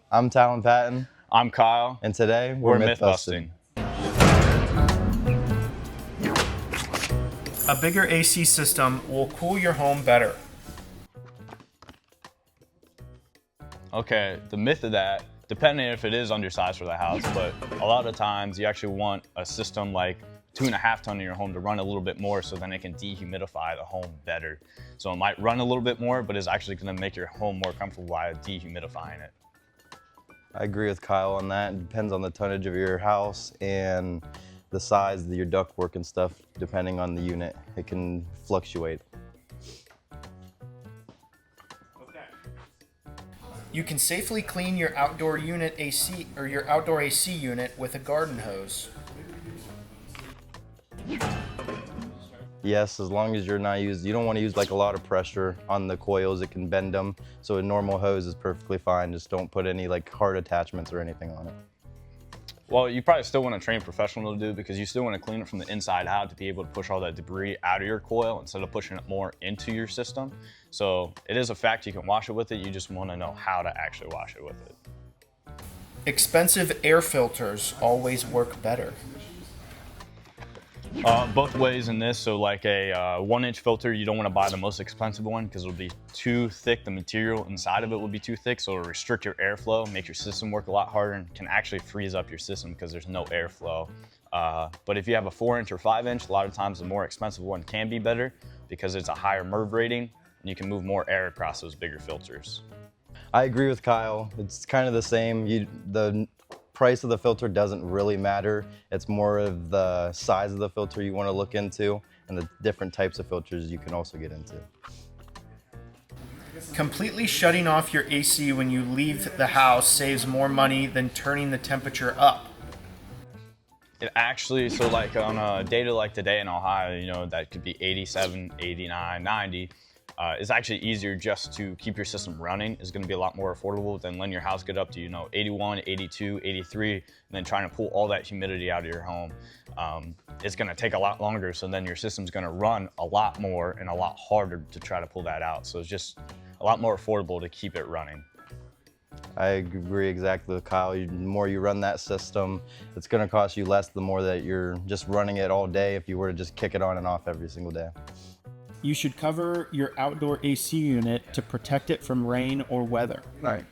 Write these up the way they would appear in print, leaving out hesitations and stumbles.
I'm Talon Patton. I'm Kyle. And today we're myth busting. A bigger AC system will cool your home better. Okay, the myth of that, depending if it is undersized for the house, but a lot of times you actually want a system like 2.5 ton in your home to run a little bit more so then it can dehumidify the home better. So it might run a little bit more, but it's actually gonna make your home more comfortable by dehumidifying it. I agree with Kyle on that. It depends on the tonnage of your house and the size of your ductwork and stuff. Depending on the unit, it can fluctuate. You can safely clean your outdoor unit AC or your outdoor AC unit with a garden hose. Yes, as long as you don't want to use like a lot of pressure on the coils, it can bend them. So a normal hose is perfectly fine. Just don't put any like hard attachments or anything on it. Well, you probably still want to train a professional to do because you still want to clean it from the inside out to be able to push all that debris out of your coil instead of pushing it more into your system. So it is a fact you can wash it with it. You just want to know how to actually wash it with it. Expensive air filters always work better. Both ways in this. So like a 1-inch filter, you don't want to buy the most expensive one because it'll be too thick. The material inside of it will be too thick, so it'll restrict your airflow, make your system work a lot harder, and can actually freeze up your system because there's no airflow. But if you have a 4-inch or 5-inch, a lot of times the more expensive one can be better because it's a higher MERV rating and you can move more air across those bigger filters. I agree with Kyle. It's kind of the same. The price of the filter doesn't really matter. It's more of the size of the filter you want to look into and the different types of filters you can also get into. Completely shutting off your AC when you leave the house saves more money than turning the temperature up. It actually, so like on a data like today in Ohio, you know, that could be 87, 89, 90. It's actually easier just to keep your system running. It's going to be a lot more affordable than letting your house get up to, 81, 82, 83, and then trying to pull all that humidity out of your home. It's going to take a lot longer, so then your system's going to run a lot more and a lot harder to try to pull that out. So it's just a lot more affordable to keep it running. I agree exactly with Kyle. The more you run that system, it's going to cost you less the more that you're just running it all day if you were to just kick it on and off every single day. You should cover your outdoor AC unit to protect it from rain or weather. Right.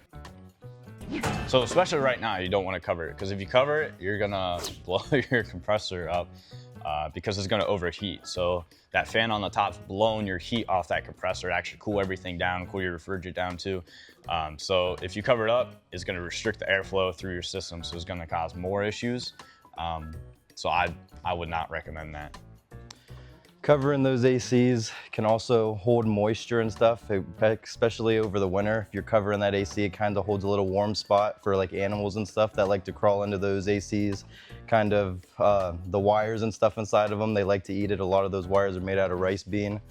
So especially right now, you don't want to cover it because if you cover it, you're gonna blow your compressor up because it's gonna overheat. So that fan on the top's blowing your heat off that compressor to actually cool everything down, cool your refrigerant down too. So if you cover it up, it's gonna restrict the airflow through your system, so it's gonna cause more issues. So I would not recommend that. Covering those ACs can also hold moisture and stuff, especially over the winter. If you're covering that AC, it kind of holds a little warm spot for like animals and stuff that like to crawl into those ACs. Kind of the wires and stuff inside of them, they like to eat it. A lot of those wires are made out of rice bean,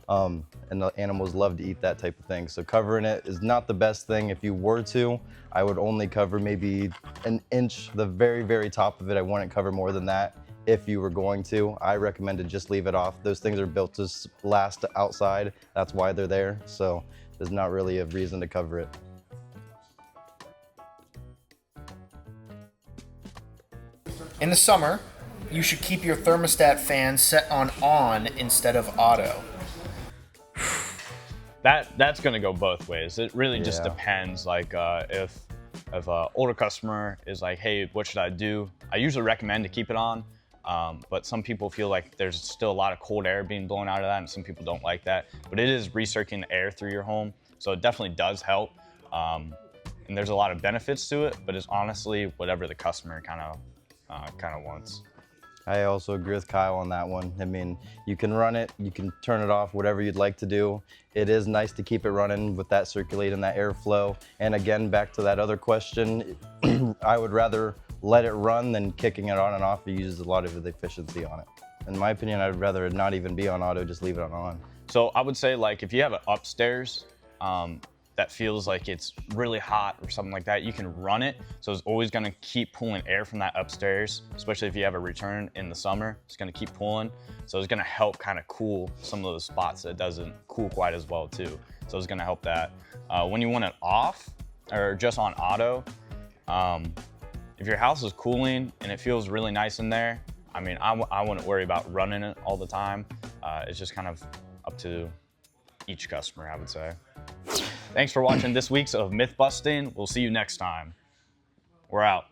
and the animals love to eat that type of thing. So covering it is not the best thing. If you were to, I would only cover maybe an inch, the very, very top of it. I wouldn't cover more than that. If you were going to, I recommend to just leave it off. Those things are built to last outside. That's why they're there. So there's not really a reason to cover it. In the summer, you should keep your thermostat fan set on instead of auto. That's gonna go both ways. It really just depends. Like if an older customer is like, hey, what should I do? I usually recommend to keep it on. But some people feel like there's still a lot of cold air being blown out of that, and some people don't like that. But it is recirculating air through your home, so it definitely does help. And there's a lot of benefits to it, but it's honestly whatever the customer kind of wants. I also agree with Kyle on that one. I mean, you can run it, you can turn it off, whatever you'd like to do. It is nice to keep it running with that circulating, that airflow. And again, back to that other question, I would rather let it run than kicking it on and off. It uses a lot of the efficiency on it. In my opinion, I'd rather it not even be on auto, just leave it on. So I would say, like, if you have it upstairs, that feels like it's really hot or something like that, you can run it. So it's always gonna keep pulling air from that upstairs, especially if you have a return in the summer, it's gonna keep pulling. So it's gonna help kind of cool some of those spots that it doesn't cool quite as well too. So it's gonna help that. When you want it off or just on auto, If your house is cooling and it feels really nice in there, I mean, I wouldn't worry about running it all the time. It's just kind of up to each customer, I would say. Thanks for watching this week's of Myth Busting. We'll see you next time. We're out.